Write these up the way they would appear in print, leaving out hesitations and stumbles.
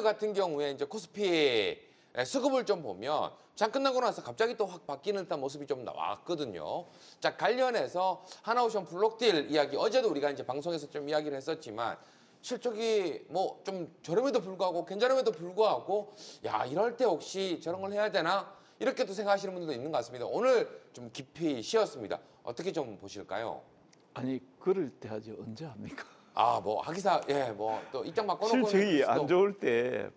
같은 경우에 이제 코스피 수급을 좀 보면 장 끝나고 나서 갑자기 또 확 바뀌는 듯한 모습이 좀 나왔거든요. 자, 관련해서 하나오션 블록딜 이야기 어제도 우리가 이제 방송에서 좀 이야기를 했었지만 실적이 뭐 좀 저렴에도 불구하고 괜찮음에도 불구하고 야, 이럴 때 혹시 저런 걸 해야 되나? 이렇게도 생각하시는 분들도 있는 것 같습니다. 오늘 좀 깊이 쉬었습니다. 어떻게 좀 보실까요? 아니 그럴 때 하지 언제 합니까? 아, 뭐 하기사 뭐 또 입장 바꿔놓고 실적이 안 좋을 때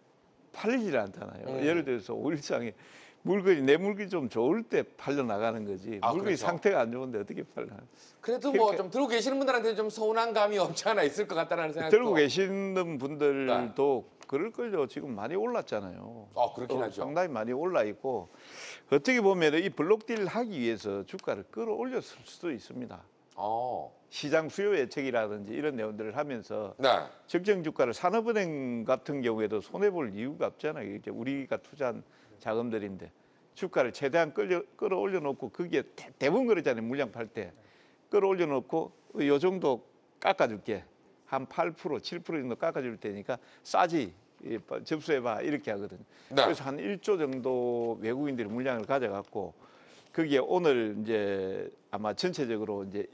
팔리질 않잖아요. 예를 들어서 5일장에 물건이 내 물건이 좀 좋을 때 팔려 나가는 거지. 아, 물건이 그렇죠. 상태가 안 좋은데 어떻게 팔려? 그래도 뭐 좀 들고 계시는 분들한테 좀 서운한 감이 없지 않아 있을 것 같다는 생각도. 들고 계시는 분들도 그럴걸요. 지금 많이 올랐잖아요. 그렇긴 하죠. 상당히 많이 올라 있고 어떻게 보면 이 블록딜 하기 위해서 주가를 끌어올렸을 수도 있습니다. 시장 수요 예측이라든지 이런 내용들을 하면서 네. 적정 주가를 산업은행 같은 경우에도 손해볼 이유가 없잖아요. 이제 우리가 투자한 자금들인데 주가를 최대한 끌어올려 놓고 거기에 대부분 그러잖아요. 물량 팔 때 끌어올려 놓고 요 정도 깎아줄게. 한 8%, 7% 정도 깎아줄 테니까 싸지. 접수해봐 이렇게 하거든요. 네. 그래서 한 1조 정도 외국인들이 물량을 가져갔고 거기에 오늘 이제 아마 전체적으로 이제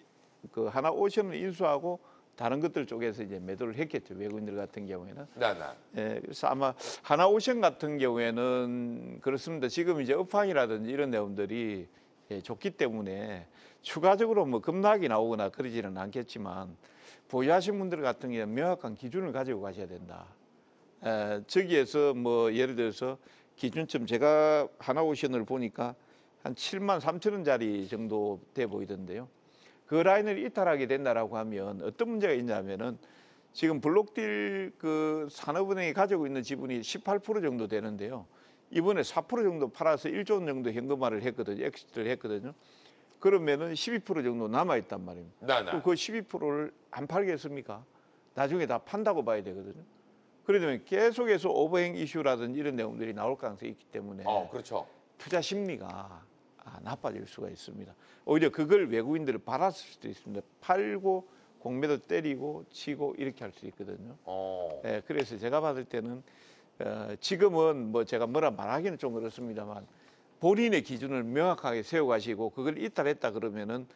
그 하나오션을 인수하고 다른 것들 쪽에서 이제 매도를 했겠죠. 외국인들 같은 경우에는. 네. 예, 그래서 아마 하나오션 같은 경우에는 그렇습니다. 지금 이제 업황이라든지 이런 내용들이 좋기 때문에 추가적으로 뭐 급락이 나오거나 그러지는 않겠지만 보유하신 분들 같은 경우는 명확한 기준을 가지고 가셔야 된다. 저기에서 뭐 예를 들어서 기준점 제가 하나오션을 보니까 한 7만 3천 원짜리 정도 돼 보이던데요. 그 라인을 이탈하게 된다라고 하면 어떤 문제가 있냐면은 지금 블록딜 그 산업은행이 가지고 있는 지분이 18% 정도 되는데요. 이번에 4% 정도 팔아서 1조 원 정도 현금화를 했거든요. 엑시트를 했거든요. 그러면은 12% 정도 남아 있단 말입니다. 네. 그 12%를 안 팔겠습니까? 나중에 다 판다고 봐야 되거든요. 그러면 계속해서 오버행 이슈라든지 이런 내용들이 나올 가능성이 있기 때문에 그렇죠. 투자 심리가 나빠질 수가 있습니다. 오히려 그걸 외국인들을 받았을 수도 있습니다. 팔고 공매도 때리고 치고 이렇게 할 수 있거든요. 네, 그래서 제가 받을 때는 지금은 뭐 제가 뭐라 말하기는 좀 그렇습니다만 본인의 기준을 명확하게 세워가시고 그걸 이탈했다 그러면은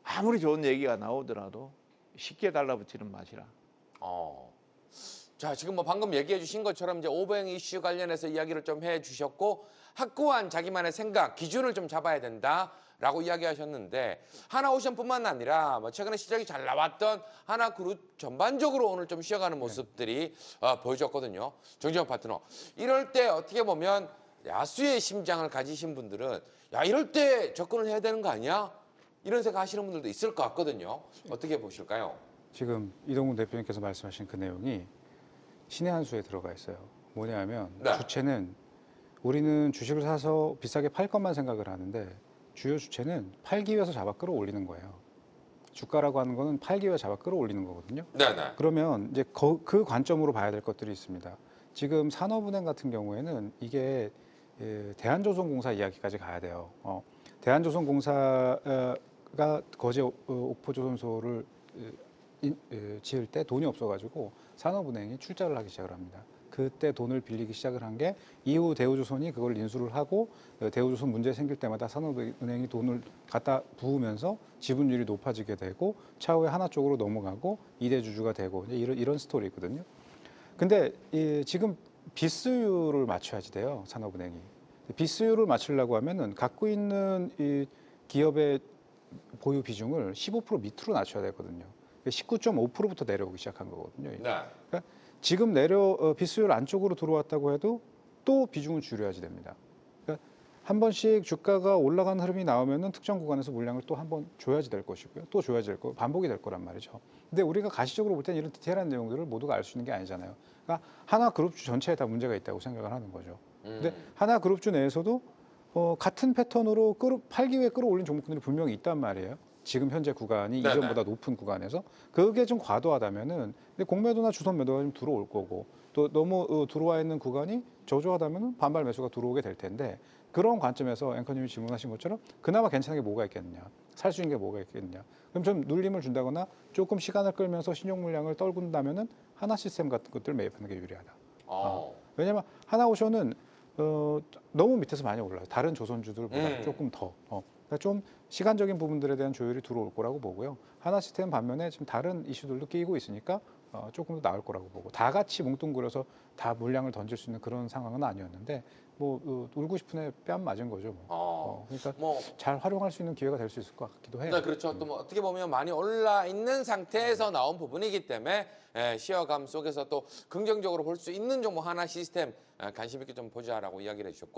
아무리 좋은 얘기가 나오더라도 쉽게 달라붙이는 맛이라. 자, 지금 뭐 방금 얘기해 주신 것처럼 이제 오버행 이슈 관련해서 이야기를 좀 해 주셨고 확고한 자기만의 생각, 기준을 좀 잡아야 된다라고 이야기하셨는데 하나오션뿐만 아니라 뭐 최근에 시작이 잘 나왔던 하나그룹 전반적으로 오늘 좀 쉬어가는 모습들이 보여줬거든요. 정재원 파트너. 이럴 때 어떻게 보면 야수의 심장을 가지신 분들은 야, 이럴 때 접근을 해야 되는 거 아니야? 이런 생각 하시는 분들도 있을 것 같거든요. 어떻게 보실까요? 지금 이동훈 대표님께서 말씀하신 그 내용이 신의 한 수에 들어가 있어요. 뭐냐면 주체는 우리는 주식을 사서 비싸게 팔 것만 생각을 하는데 주요 주체는 팔기 위해서 잡아 끌어올리는 거예요. 주가라고 하는 거는 팔기 위해 잡아 끌어올리는 거거든요. 그러면 이제 그 관점으로 봐야 될 것들이 있습니다. 지금 산업은행 같은 경우에는 이게 대한조선공사 이야기까지 가야 돼요. 대한조선공사가 거제 옥포조선소를 지을 때 돈이 없어가지고 산업은행이 출자를 하기 시작을 합니다. 그때 돈을 빌리기 시작을 한 게 이후 대우조선이 그걸 인수를 하고 대우조선 문제 생길 때마다 산업은행이 돈을 갖다 부으면서 지분율이 높아지게 되고 차후에 하나 쪽으로 넘어가고 이대주주가 되고 이런 스토리거든요. 근데 지금 빚수율을 맞춰야지 돼요, 산업은행이. 빚수율을 맞추려고 하면은 갖고 있는 이 기업의 보유 비중을 15% 밑으로 낮춰야 되거든요. 19.5%부터 내려오기 시작한 거거든요. 그러니까 지금 빚수율 안쪽으로 들어왔다고 해도 또 비중을 줄여야지 됩니다. 그러니까 한 번씩 주가가 올라가는 흐름이 나오면은 특정 구간에서 물량을 또 한 번 줘야지 될 것이고요. 또 줘야지 될 거, 반복이 될 거란 말이죠. 근데 우리가 가시적으로 볼 때는 이런 디테일한 내용들을 모두가 알 수 있는 게 아니잖아요. 그러니까 하나그룹주 전체에 다 문제가 있다고 생각을 하는 거죠. 근데 하나그룹주 내에서도 같은 패턴으로 팔기 위해 끌어올린 종목들이 분명히 있단 말이에요. 지금 현재 구간이 이전보다 높은 구간에서 그게 좀 과도하다면은 근데 공매도나 주선 매도가 좀 들어올 거고 또 너무 들어와 있는 구간이 저조하다면은 반발 매수가 들어오게 될 텐데 그런 관점에서 앵커님이 질문하신 것처럼 그나마 괜찮은 게 뭐가 있겠느냐, 살 수 있는 게 뭐가 있겠느냐. 그럼 좀 눌림을 준다거나 조금 시간을 끌면서 신용 물량을 떨군다면은 하나 시스템 같은 것들 매입하는 게 유리하다. 왜냐하면 하나오션은 너무 밑에서 많이 올라요. 다른 조선주들보다 조금 더. 그러니까 좀 시간적인 부분들에 대한 조율이 들어올 거라고 보고요. 하나시스템 반면에 지금 다른 이슈들도 끼고 있으니까 조금 더 나을 거라고 보고 다 같이 뭉뚱그려서 다 물량을 던질 수 있는 그런 상황은 아니었는데 뭐 울고 싶은 애 뺨 맞은 거죠. 그러니까 뭐 잘 활용할 수 있는 기회가 될 수 있을 것 같기도 해요. 네, 그렇죠. 또 뭐 어떻게 보면 많이 올라 있는 상태에서 나온 부분이기 때문에 쉬어감 속에서 또 긍정적으로 볼 수 있는 종목 하나 시스템 관심 있게 좀 보자라고 이야기를 해주셨고